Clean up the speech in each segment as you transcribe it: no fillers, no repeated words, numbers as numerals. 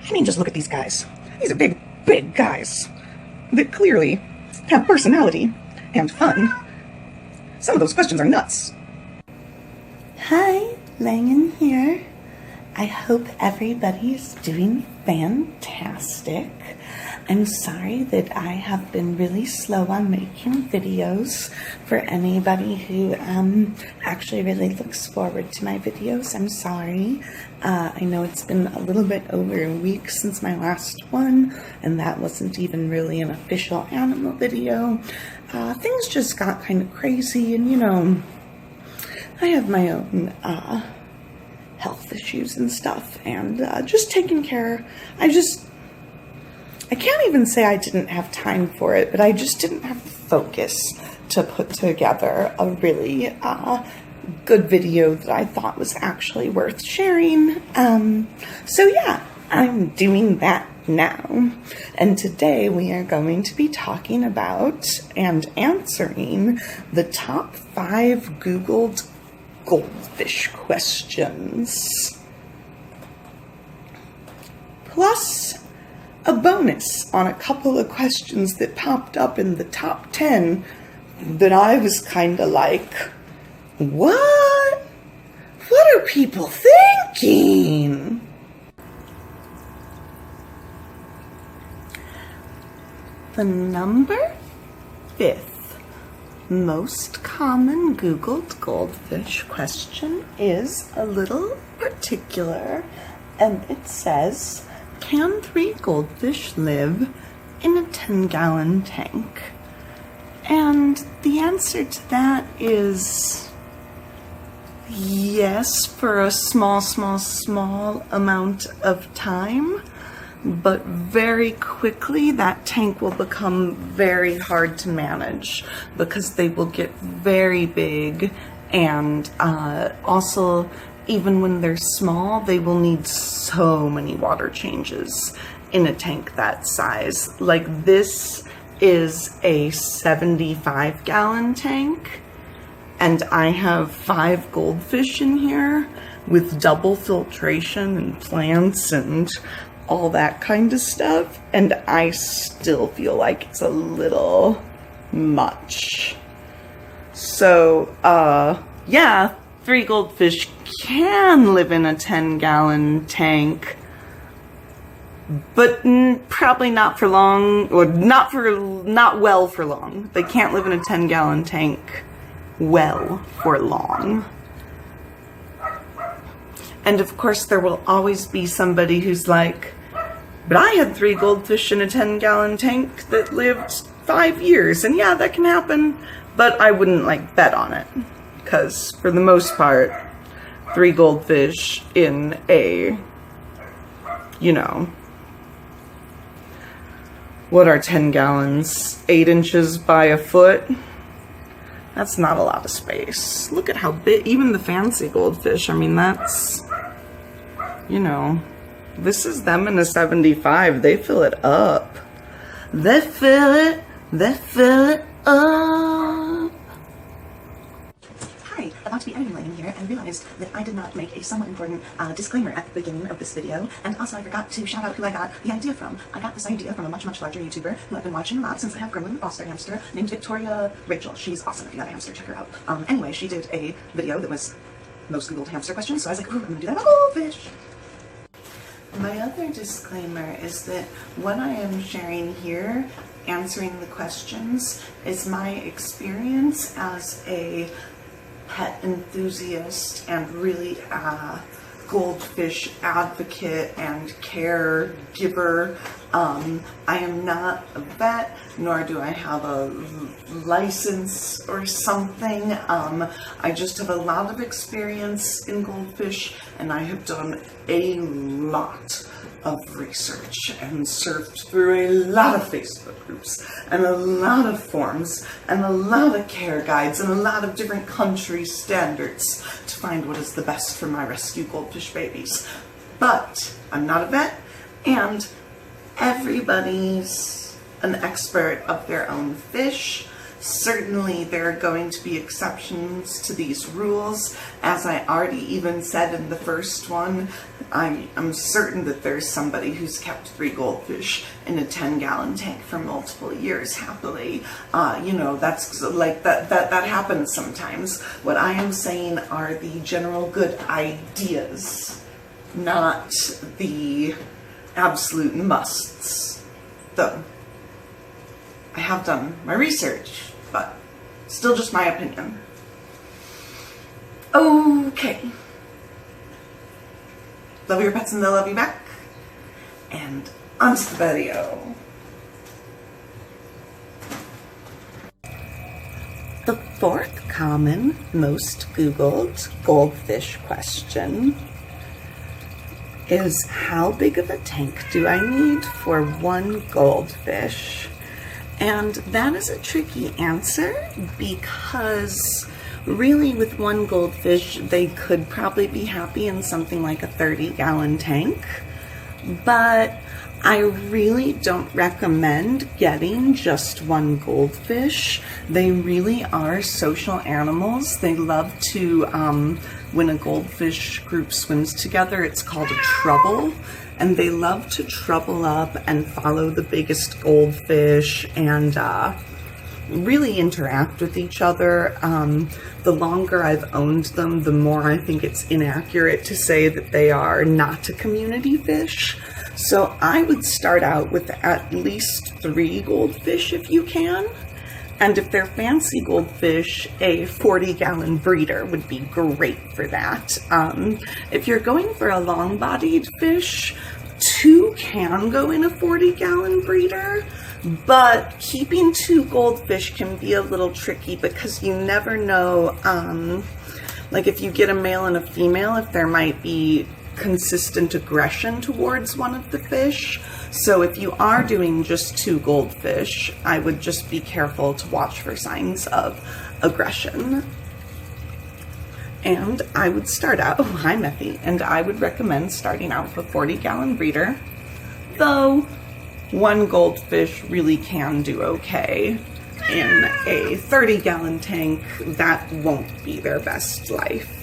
I mean, just look at these guys. These are big, big guys that clearly have personality and fun. Some of those questions are nuts. Hi, Langan here. I hope everybody's doing fantastic. I'm sorry that I have been really slow on making videos. For anybody who actually really looks forward to my videos, I'm sorry. I know it's been a little bit over a week since my last one, and that wasn't even really an official animal video. Things just got kind of crazy, and you know, I have my own health issues and stuff, and just taking care. I can't even say I didn't have time for it, but I just didn't have the focus to put together a really good video that I thought was actually worth sharing. So yeah, I'm doing that now. And today we are going to be talking about and answering the top 5 Googled goldfish questions, plus a bonus on a couple of questions that popped up in the top 10 that I was kind of like, what are people thinking? The number 5th most common Googled goldfish question is a little particular, and it says, can 3 goldfish live in a 10-gallon tank? And the answer to that is yes, for a small amount of time. But very quickly that tank will become very hard to manage because they will get very big, and also even when they're small they will need so many water changes in a tank that size. Like, this is a 75-gallon tank and I have 5 goldfish in here with double filtration and plants and all that kind of stuff, and I still feel like it's a little much. So, yeah, 3 goldfish can live in a 10-gallon tank, but probably not for long, or not well for long. They can't live in a 10-gallon tank well for long. And of course there will always be somebody who's like, but I had 3 goldfish in a 10-gallon tank that lived 5 years, and yeah, that can happen, but I wouldn't like bet on it, because for the most part, 3 goldfish in a, you know, what are 10 gallons? 8 inches by a foot? That's not a lot of space. Look at how big, even the fancy goldfish, I mean, that's, you know, this is them in a 75. They fill it up. They fill it up. Hi, about to be editing Langan here, and realized that I did not make a somewhat important disclaimer at the beginning of this video, and also I forgot to shout out who I got the idea from. I got this idea from a much larger YouTuber who I've been watching a lot since I have grown a foster hamster named Raechel. She's awesome. If you got a hamster, check her out. Anyway, she did a video that was most Googled hamster questions, so I was like, ooh, I'm gonna do that about goldfish. My other disclaimer is that what I am sharing here, answering the questions, is my experience as a pet enthusiast and really goldfish advocate and caregiver. I am not a vet, nor do I have a license or something. I just have a lot of experience in goldfish, and I have done a lot of research and surfed through a lot of Facebook groups and a lot of forums and a lot of care guides and a lot of different country standards to find what is the best for my rescue goldfish babies. But I'm not a vet, and everybody's an expert of their own fish, Certainly there are going to be exceptions to these rules. As I already even said in the first one, I'm certain that there's somebody who's kept 3 goldfish in a 10-gallon tank for multiple years happily. You know, that's like that happens sometimes. What I am saying are the general good ideas, not the absolute musts. Though I have done my research, but still just my opinion. Okay. Love your pets and they'll love you back. And on to the video. The 4th common, most Googled goldfish question is, how big of a tank do I need for 1 goldfish? And that is a tricky answer because really with 1 goldfish, they could probably be happy in something like a 30-gallon tank. But I really don't recommend getting just 1 goldfish. They really are social animals. They love to, when a goldfish group swims together, it's called a trouble. And they love to trouble up and follow the biggest goldfish and really interact with each other. The longer I've owned them, the more I think it's inaccurate to say that they are not a community fish. So I would start out with at least 3 goldfish if you can. And if they're fancy goldfish, a 40-gallon breeder would be great for that. If you're going for a long-bodied fish, 2 can go in a 40-gallon breeder, but keeping 2 goldfish can be a little tricky because you never know, like if you get a male and a female, if there might be consistent aggression towards one of the fish. So if you are doing just 2 goldfish, I would just be careful to watch for signs of aggression. And I would start out, hi Methy, and I would recommend starting out with a 40-gallon breeder, though 1 goldfish really can do okay. In a 30-gallon tank, that won't be their best life.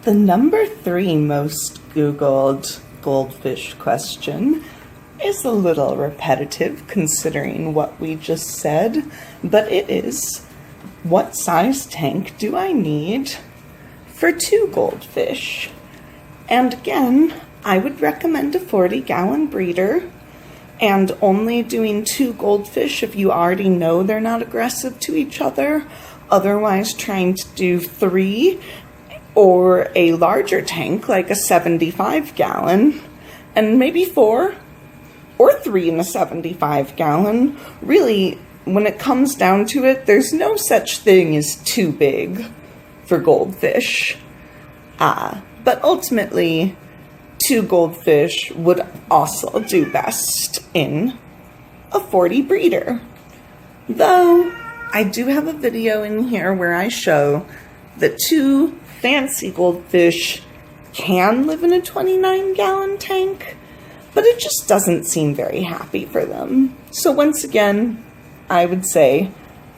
The number 3 most Googled goldfish question is a little repetitive considering what we just said, but it is, what size tank do I need for 2 goldfish? And again, I would recommend a 40-gallon breeder and only doing 2 goldfish if you already know they're not aggressive to each other. Otherwise, trying to do 3 or a larger tank like a 75-gallon and maybe 4 or 3 in a 75-gallon. Really, when it comes down to it, there's no such thing as too big for goldfish. But ultimately, 2 goldfish would also do best in a 40 breeder. Though, I do have a video in here where I show that 2 fancy goldfish can live in a 29-gallon tank, but it just doesn't seem very happy for them. So once again, I would say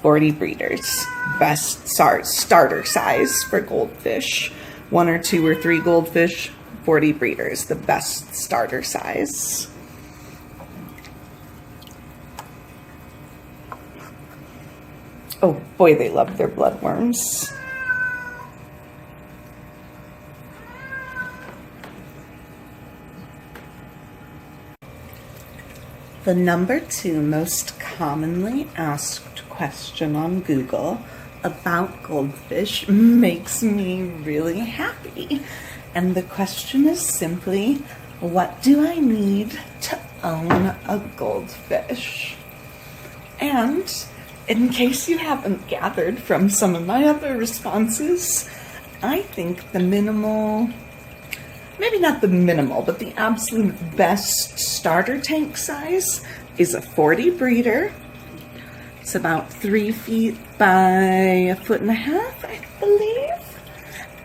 40 breeders, best starter size for goldfish. 1 or 2 or 3 goldfish, 40 breeders, the best starter size. Oh boy, they love their bloodworms. The number 2 most commonly asked question on Google about goldfish makes me really happy. And the question is simply, what do I need to own a goldfish? And in case you haven't gathered from some of my other responses, I think the minimal, maybe not the minimal, but the absolute best starter tank size is a 40 breeder. It's about 3 feet by 1.5 feet, I believe.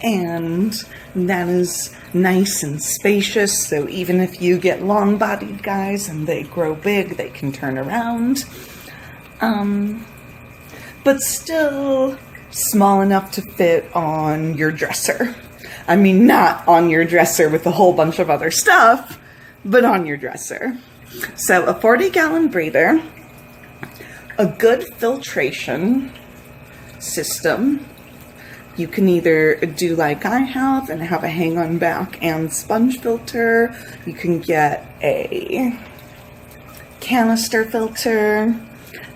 and that is nice and spacious, so even if you get long-bodied guys and they grow big, they can turn around. But still small enough to fit on your dresser. I mean, not on your dresser with a whole bunch of other stuff, but on your dresser. So a 40-gallon breeder, a good filtration system. You can either do like I have and have a hang-on back and sponge filter. You can get a canister filter.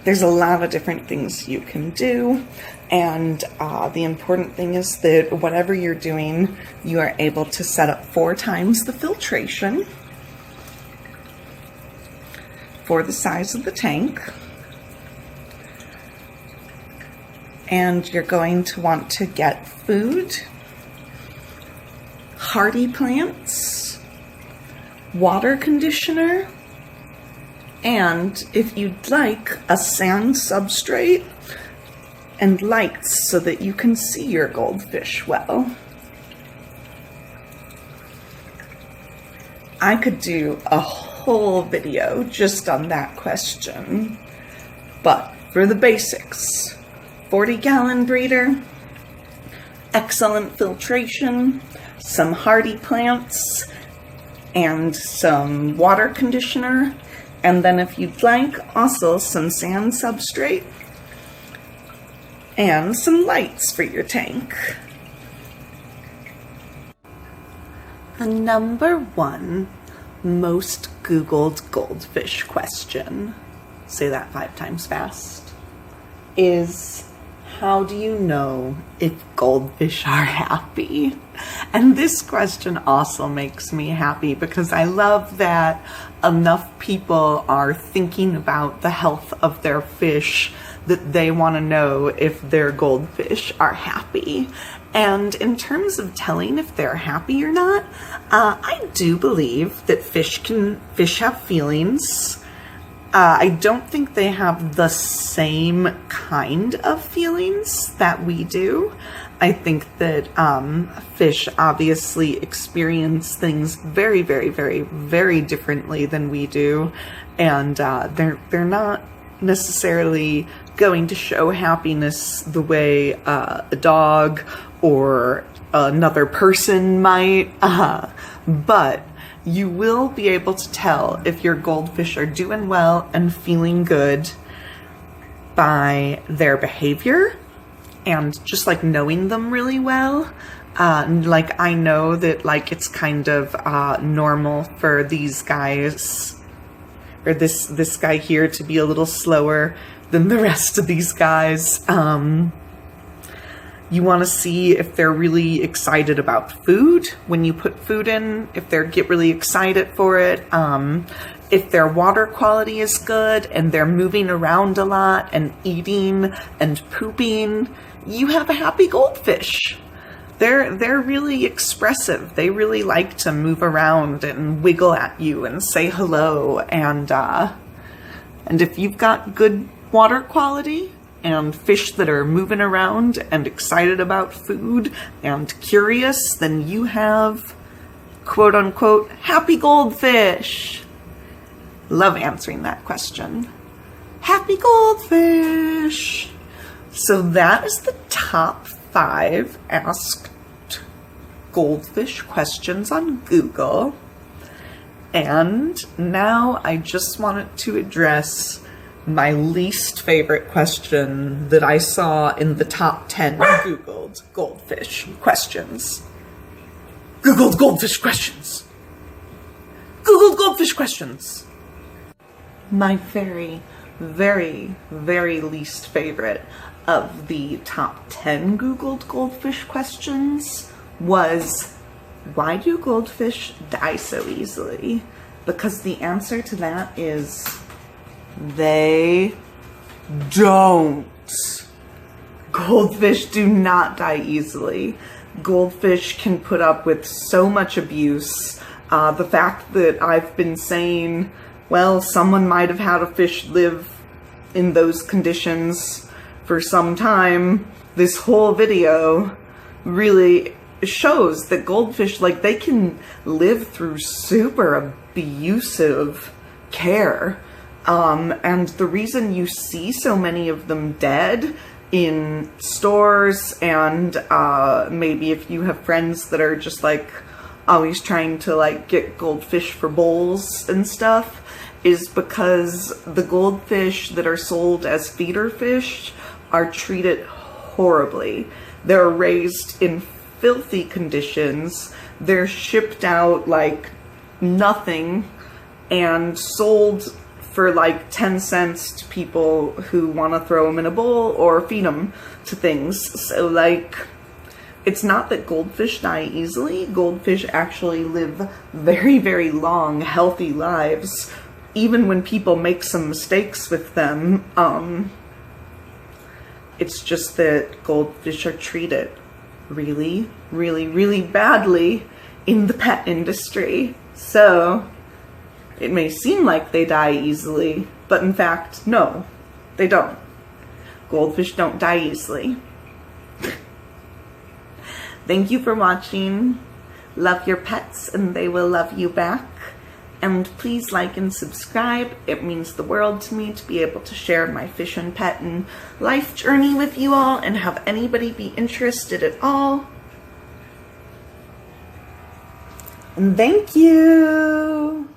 There's a lot of different things you can do. And the important thing is that whatever you're doing, you are able to set up 4 times the filtration for the size of the tank. And you're going to want to get food, hardy plants, water conditioner, and if you'd like, a sand substrate and lights so that you can see your goldfish well. I could do a whole video just on that question, but for the basics, 40-gallon breeder, excellent filtration, some hardy plants, and some water conditioner, and then if you'd like, also some sand substrate and some lights for your tank. The number 1 most Googled goldfish question, say that 5 times fast, is how do you know if goldfish are happy? And this question also makes me happy because I love that enough people are thinking about the health of their fish that they want to know if their goldfish are happy. And in terms of telling if they're happy or not, I do believe that fish have feelings. I don't think they have the same kind of feelings that we do. I think that fish obviously experience things very, very, very, very differently than we do, and they're not necessarily going to show happiness the way a dog or another person might, but you will be able to tell if your goldfish are doing well and feeling good by their behavior and just like knowing them really well. Like I know that like it's kind of normal for these guys, or this guy here, to be a little slower than the rest of these guys. You want to see if they're really excited about food when you put food in, if they get really excited for it, if their water quality is good and they're moving around a lot and eating and pooping. You have a happy goldfish. They're really expressive. They really like to move around and wiggle at you and say hello. And if you've got good water quality and fish that are moving around and excited about food and curious, then you have, quote unquote, happy goldfish. Love answering that question. Happy goldfish. So that is the top 5 asked goldfish questions on Google. And now I just wanted to address my least favorite question that I saw in the top 10 Googled goldfish questions. Googled goldfish questions. Googled goldfish questions. My very, very, very least favorite of the top 10 Googled goldfish questions was, why do goldfish die so easily? Because the answer to that is, they don't. Goldfish do not die easily. Goldfish can put up with so much abuse. The fact that I've been saying, well, someone might have had a fish live in those conditions for some time, this whole video really shows that goldfish, like, they can live through super abusive care. And the reason you see so many of them dead in stores, and maybe if you have friends that are just like always trying to like get goldfish for bowls and stuff, is because the goldfish that are sold as feeder fish are treated horribly. They're raised in filthy conditions. They're shipped out like nothing and sold for like 10 cents to people who want to throw them in a bowl or feed them to things. So like, it's not that goldfish die easily. Goldfish actually live very, very long, healthy lives, even when people make some mistakes with them. It's just that goldfish are treated really, really, really badly in the pet industry. So it may seem like they die easily, but in fact, no, they don't. Goldfish don't die easily. Thank you for watching. Love your pets and they will love you back. And please like and subscribe. It means the world to me to be able to share my fish and pet and life journey with you all and have anybody be interested at all. And thank you.